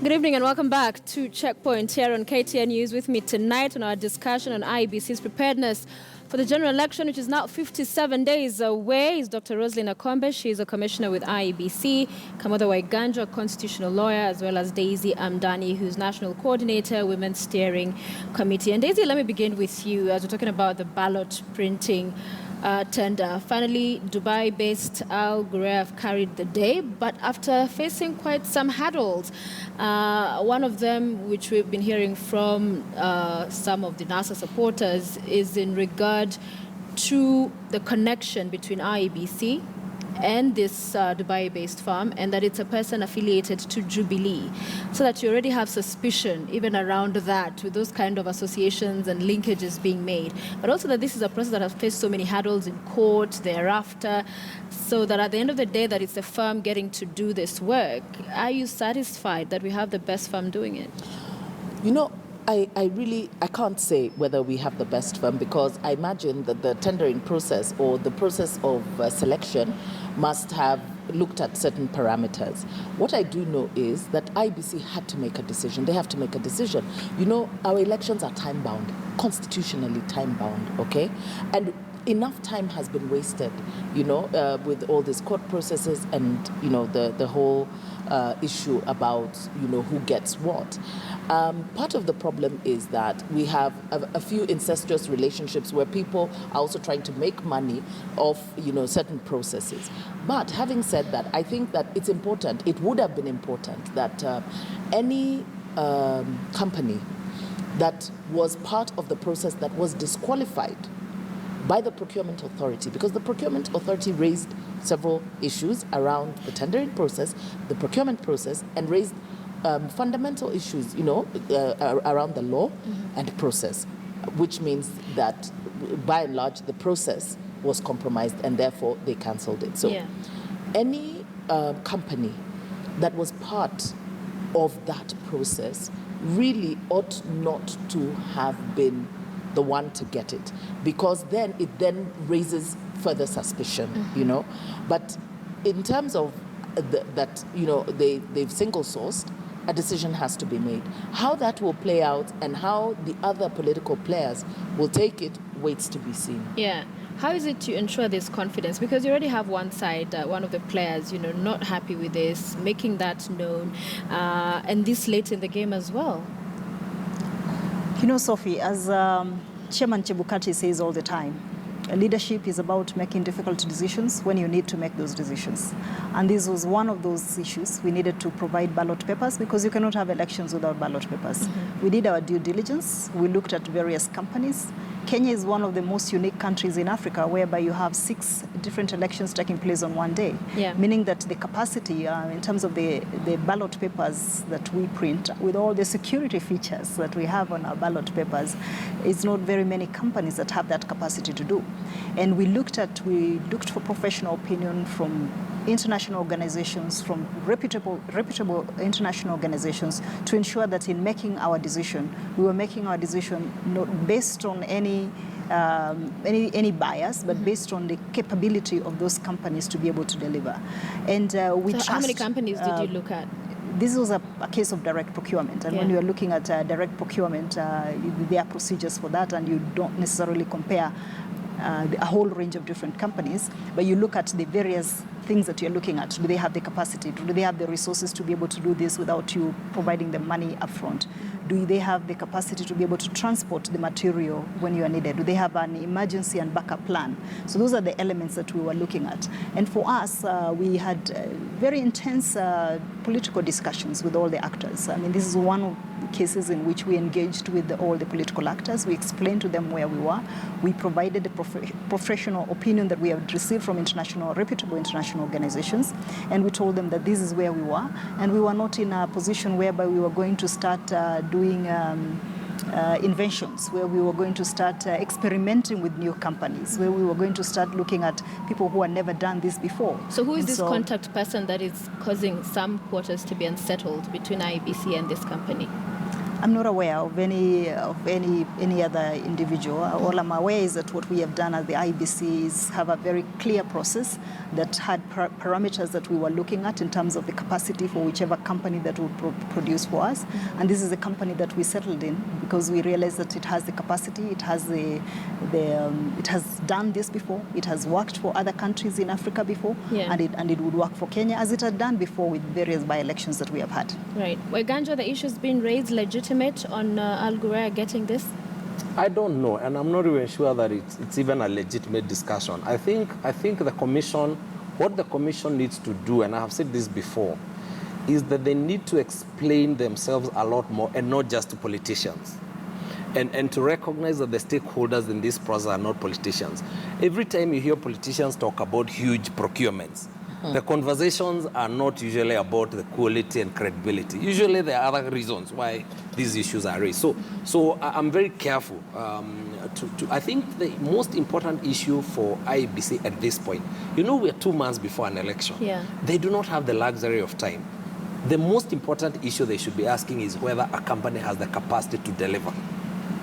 Good evening and welcome back to Checkpoint here on KTN News. With me tonight on our discussion on IEBC's preparedness for the general election, which is now 57 days away, is Dr. Roslyn Akombe. She is a commissioner with IEBC, Kamoda Waiganjo, a constitutional lawyer, as well as Daisy Amdani, who's national coordinator, Women's Steering Committee. And Daisy, let me begin with you as we're talking about the ballot printing tender. Finally, Dubai-based Al Ghurair have carried the day, but after facing quite some hurdles. One of them, which we've been hearing from some of the NASA supporters, is in regard to the connection between IEBC and this Dubai-based firm, and that it's a person affiliated to Jubilee, so that you already have suspicion even around that, with those kind of associations and linkages being made. But also that this is a process that has faced so many hurdles in court thereafter, so that at the end of the day that it's the firm getting to do this work. Are you satisfied that we have the best firm doing it? You know, I can't say whether we have the best firm, because I imagine that the tendering process or the process of selection must have looked at certain parameters. What I do know is that IEBC had to make a decision. They have to make a decision. You know, our elections are time-bound, constitutionally time-bound, okay? And enough time has been wasted, you know, with all these court processes and, you know, the whole issue about, you know, who gets what. Part of the problem is that we have a few incestuous relationships where people are also trying to make money off, you know, certain processes. But having said that, I think that it's important, it would have been important that any company that was part of the process that was disqualified by the procurement authority, because the procurement authority raised several issues around the tendering process, the procurement process, and raised fundamental issues, you know, around the law and process, which means that by and large the process was compromised and therefore they cancelled it. So any company that was part of that process really ought not to have been the one to get it, because then it then raises further suspicion, you know. But in terms of that, you know, they've single sourced, a decision has to be made. How that will play out and how the other political players will take it waits to be seen. Yeah. How is it to ensure this confidence? Because you already have one side, one of the players, you know, not happy with this, making that known, and this late in the game as well. You know, Sophie, as Chairman Chebukati says all the time, leadership is about making difficult decisions when you need to make those decisions. And this was one of those issues. We needed to provide ballot papers because you cannot have elections without ballot papers. We did our due diligence. We looked at various companies. Kenya is one of the most unique countries in Africa whereby you have 6 different elections taking place on one day, meaning that the capacity in terms of the ballot papers that we print, with all the security features that we have on our ballot papers, it's not very many companies that have that capacity to do. And we looked for professional opinion from international organizations, from reputable international organizations, to ensure that in making our decision, we were making our decision not based on any bias, but based on the capability of those companies to be able to deliver. And how many companies did you look at? This was a case of direct procurement, and when you are looking at direct procurement, there are procedures for that, and you don't necessarily compare a whole range of different companies, but you look at the various things that you're looking at. Do they have the capacity? Do they have the resources to be able to do this without you providing them money upfront? Do they have the capacity to be able to transport the material when you are needed? Do they have an emergency and backup plan? So those are the elements that we were looking at. And for us, we had very intense political discussions with all the actors. I mean, this is one of the cases in which we engaged with all the political actors. We explained to them where we were. We provided the professional opinion that we had received from reputable international organizations, and we told them that this is where we were, and we were not in a position whereby we were going to start doing inventions, where we were going to start experimenting with new companies, where we were going to start looking at people who had never done this before. So who is this contact person that is causing some quarters to be unsettled between IEBC and this company? I'm not aware of any other individual. All I'm aware is that what we have done at the IEBC is have a very clear process that had parameters that we were looking at in terms of the capacity for whichever company that would produce for us. And this is a company that we settled in because we realized that it has the capacity, it has it has done this before, it has worked for other countries in Africa before, and it would work for Kenya as it had done before with various by-elections that we have had. Right. Weganja, the issue's been raised legitimate on Al Ghurair getting this? I don't know, and I'm not even sure that it's even a legitimate discussion. I think the commission, what the commission needs to do, and I have said this before, is that they need to explain themselves a lot more, and not just to politicians. And to recognize that the stakeholders in this process are not politicians. Every time you hear politicians talk about huge procurements, the conversations are not usually about the quality and credibility. Usually there are other reasons why these issues are raised. So I'm very careful. I think the most important issue for IEBC at this point, we're 2 months before an election. Yeah. They do not have the luxury of time. The most important issue they should be asking is whether a company has the capacity to deliver.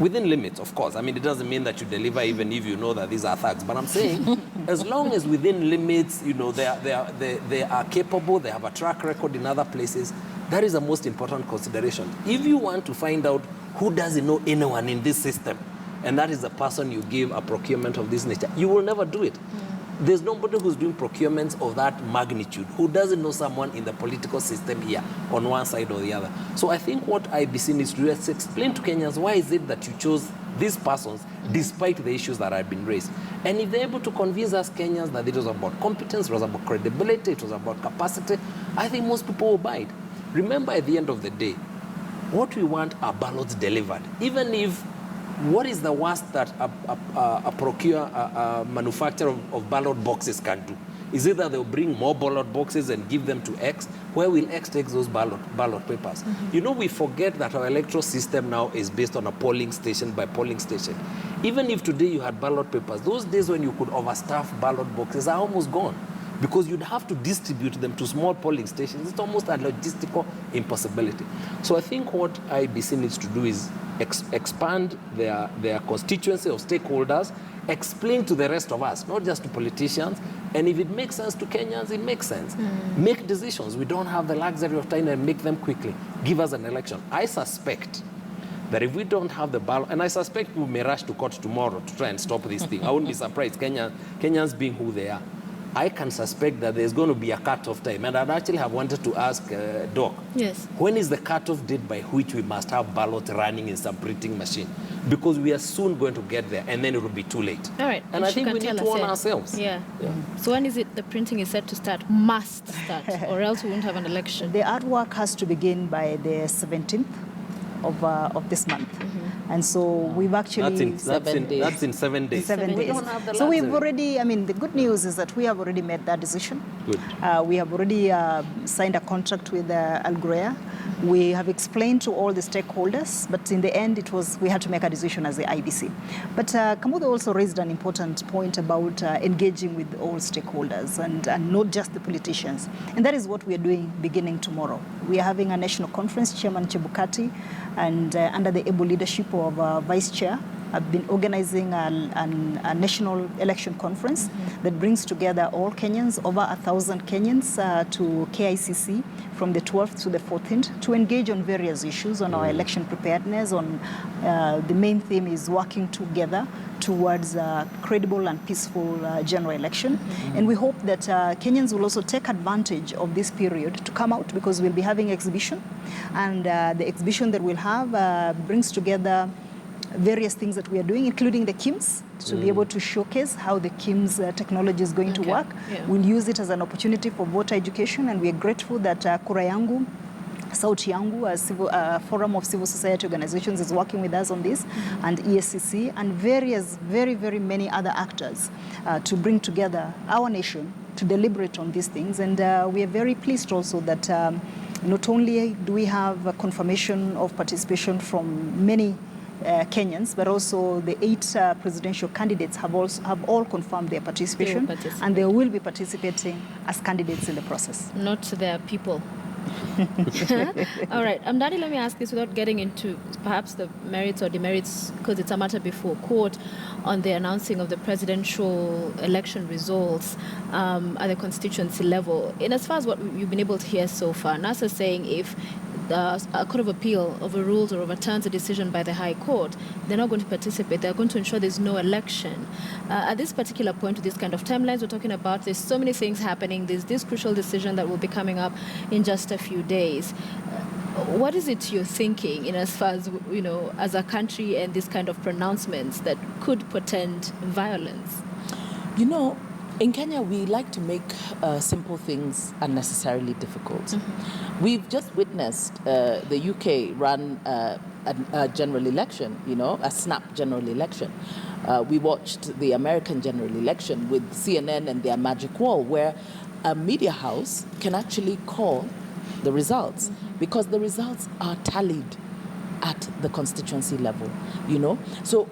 Within limits, of course. I mean, it doesn't mean that you deliver even if you know that these are thugs. But I'm saying, as long as within limits, they are capable, they have a track record in other places, that is the most important consideration. If you want to find out who doesn't know anyone in this system, and that is the person you give a procurement of this nature, you will never do it. There's nobody who's doing procurements of that magnitude who doesn't know someone in the political system here on one side or the other. So I think what IEBC needs to do is explain to Kenyans why is it that you chose these persons despite the issues that have been raised. And if they're able to convince us Kenyans that it was about competence, it was about credibility, it was about capacity, I think most people will buy it. Remember, at the end of the day, what we want are ballots delivered. Even if what is the worst that a manufacturer of ballot boxes can do? Is it that they'll bring more ballot boxes and give them to X? Where will X take those ballot papers? We forget that our electoral system now is based on a polling station by polling station. Even if today you had ballot papers, those days when you could overstaff ballot boxes are almost gone, because you'd have to distribute them to small polling stations. It's almost a logistical impossibility. So I think what IEBC needs to do is expand their constituency of stakeholders, explain to the rest of us, not just to politicians, and if it makes sense to Kenyans, it makes sense. Make decisions. We don't have the luxury of time and make them quickly. Give us an election. I suspect that if we don't have the ballot, and I suspect we may rush to court tomorrow to try and stop this thing. I wouldn't be surprised, Kenyans being who they are. I can suspect that there's going to be a cut-off time. And I'd actually have wanted to ask Doc, yes, when is the cut-off date by which we must have ballots running in some printing machine? Because we are soon going to get there, and then it will be too late. All right. And I think we need to warn ourselves. Yeah. So when is it the printing is set to start? Must start, or else we won't have an election. The artwork has to begin by the 17th of this month. And so we've actually... That's in 7 days. 7 days. We don't have the so we've luxury. already, the good news is that we have already made that decision. Good. We have already signed a contract with Al Ghurair. We have explained to all the stakeholders, but in the end, we had to make a decision as the IEBC. But Kamudo also raised an important point about engaging with all stakeholders and not just the politicians. And that is what we are doing beginning tomorrow. We are having a national conference, Chairman Chebukati, and under the able leadership of Vice Chair, I've been organizing a national election conference that brings together all Kenyans, over 1,000 Kenyans to KICC from the 12th to the 14th to engage on various issues on our election preparedness. The main theme is working together towards a credible and peaceful general election. And we hope that Kenyans will also take advantage of this period to come out, because we'll be having exhibition. And the exhibition that we'll have brings together various things that we are doing, including the KIMS, to be able to showcase how the KIMS technology is going to work. Yeah. We'll use it as an opportunity for voter education, and we are grateful that Kura Yangu, Sauti Yangu, a forum of civil society organizations, is working with us on this, and ESCC, and various, very, very many other actors to bring together our nation to deliberate on these things. And we are very pleased also that not only do we have a confirmation of participation from many Kenyans, but also the 8 presidential candidates have all confirmed their participation, and they will be participating as candidates in the process. Not their people. All right. Daddy, let me ask this without getting into perhaps the merits or demerits, because it's a matter before court, on the announcing of the presidential election results at the constituency level. In as far as what you've been able to hear so far, NASA is saying if a Court of Appeal overrules or overturns a decision by the High Court, they're not going to participate. They're going to ensure there's no election. At this particular point, with this kind of timelines we're talking about, there's so many things happening. There's this crucial decision that will be coming up in just a few days. What is it you're thinking in as far as, as a country and this kind of pronouncements that could portend violence? In Kenya, we like to make simple things unnecessarily difficult. We've just witnessed the UK run a general election, a snap general election. We watched the American general election with CNN and their magic wall, where a media house can actually call the results because the results are tallied at the constituency level, So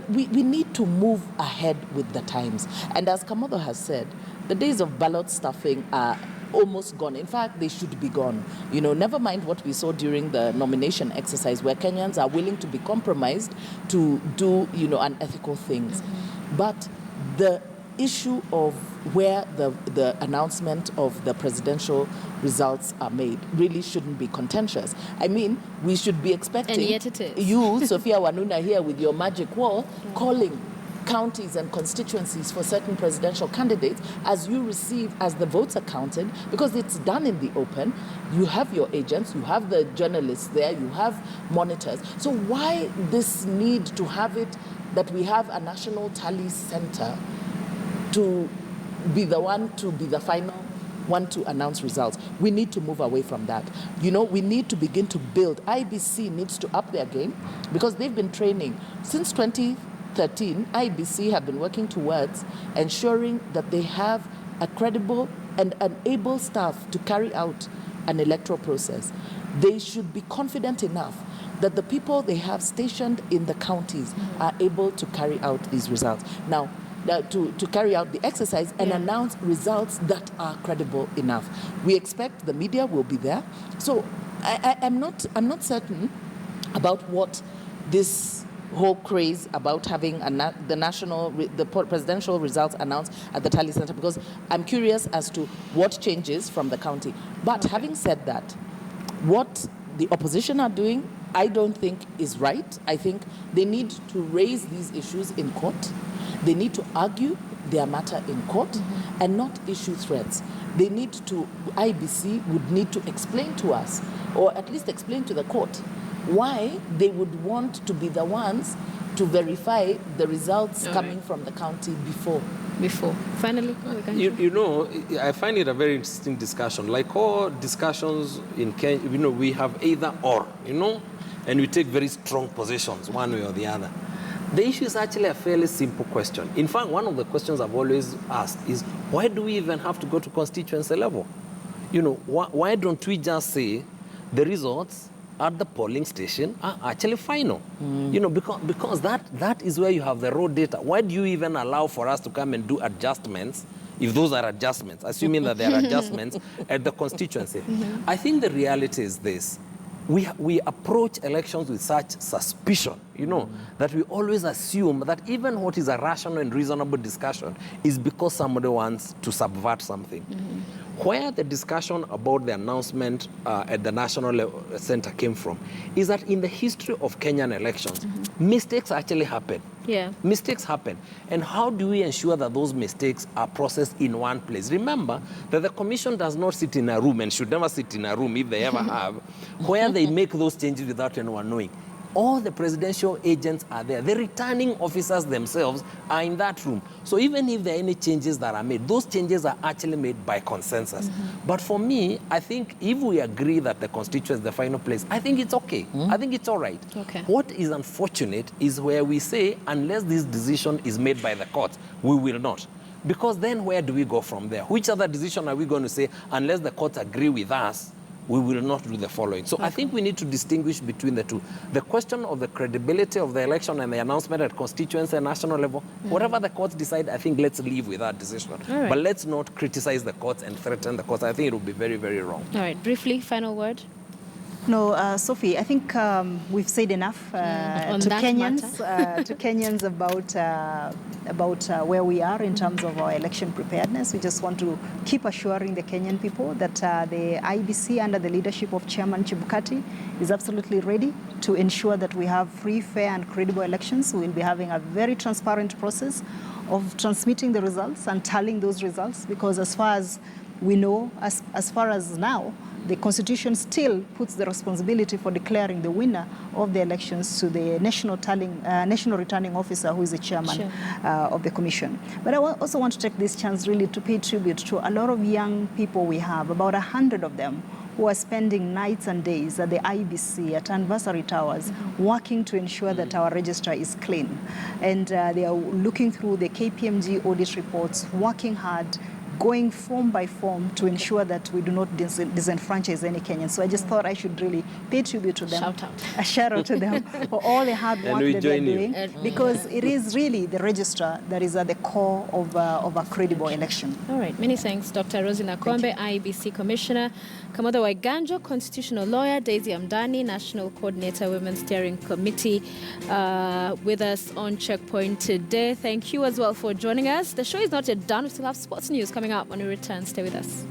we need to move ahead with the times. And as Kamodo has said, the days of ballot stuffing are almost gone. In fact, they should be gone. Never mind what we saw during the nomination exercise, where Kenyans are willing to be compromised to do, unethical things. But the issue of where the announcement of the presidential results are made really shouldn't be contentious. I mean, we should be expecting and yet it is. You, Sophia Wanuna, here with your magic wall, calling counties and constituencies for certain presidential candidates as the votes are counted, because it's done in the open. You have your agents, you have the journalists there, you have monitors. So why this need to have it that we have a national tally center to be the final one to announce results? We need to move away from that. We need to begin to build. IEBC needs to up their game, because they've been training since 2013. IEBC have been working towards ensuring that they have a credible and an able staff to carry out an electoral process. They should be confident enough that the people they have stationed in the counties are able to carry out these results. Now, to carry out the exercise and announce results that are credible enough. We expect the media will be there. So I'm not certain about what this whole craze about having the presidential results announced at the tally center, because I'm curious as to what changes from the county. But having said that, what the opposition are doing, I don't think is right. I think they need to raise these issues in court. They need to argue their matter in court and not issue threats. IEBC would need to explain to us, or at least explain to the court, why they would want to be the ones to verify the results coming from the county before. Finally, I find it a very interesting discussion. Like all discussions in Kenya, we have either or, and we take very strong positions one way or the other. The issue is actually a fairly simple question. In fact, one of the questions I've always asked is, why do we even have to go to constituency level? Why don't we just say the results at the polling station are actually final? Because that is where you have the raw data. Why do you even allow for us to come and do adjustments, if those are adjustments, assuming that they are adjustments at the constituency? I think the reality is this. We approach elections with such suspicion, that we always assume that even what is a rational and reasonable discussion is because somebody wants to subvert something. Where the discussion about the announcement at the National Center came from is that in the history of Kenyan elections, mistakes actually happen. Mistakes happen. And how do we ensure that those mistakes are processed in one place? Remember that the commission does not sit in a room, and should never sit in a room, if they ever have, where they make those changes without anyone knowing. All the presidential agents are there. The returning officers themselves are in that room. So even if there are any changes that are made, those changes are actually made by consensus. But for me, I think if we agree that the constituency is the final place, I think it's okay. I think it's all right. What is unfortunate is where we say, unless this decision is made by the court, we will not. Because then where do we go from there? Which other decision are we going to say, unless the courts agree with us, we will not do the following. So I think we need to distinguish between the two. The question of the credibility of the election and the announcement at constituency and national level, whatever the courts decide, I think let's live with that decision. Right. But let's not criticize the courts and threaten the courts. I think it would be very, very wrong. All right, briefly, final word. No, Sophie, I think we've said enough On to that Kenyans, to Kenyans about where we are in terms of our election preparedness. We just want to keep assuring the Kenyan people that the IEBC, under the leadership of Chairman Chebukati, is absolutely ready to ensure that we have free, fair, and credible elections. We will be having a very transparent process of transmitting the results and tallying those results, because as far as we know, as far as now, the Constitution still puts the responsibility for declaring the winner of the elections to the national returning officer, who is the chairman of the commission. But I also want to take this chance really to pay tribute to a lot of young people we have, about 100 of them, who are spending nights and days at the IEBC, at anniversary towers, working to ensure that our register is clean. And they are looking through the KPMG audit reports, working hard, going form by form to ensure that we do not disenfranchise any Kenyans. So I just thought I should really pay tribute to them. Shout out. A shout out to them for all the hard work that they're doing, because it is really the registrar that is at the core of a credible election. All right, many thanks, Dr. Roslyn Akombe, IEBC Commissioner, Kamoda Waiganjo, Constitutional Lawyer, Daisy Amdani, National Coordinator, Women's Steering Committee, with us on Checkpoint today. Thank you as well for joining us. The show is not yet done. We still have sports news coming up when we return. Stay with us.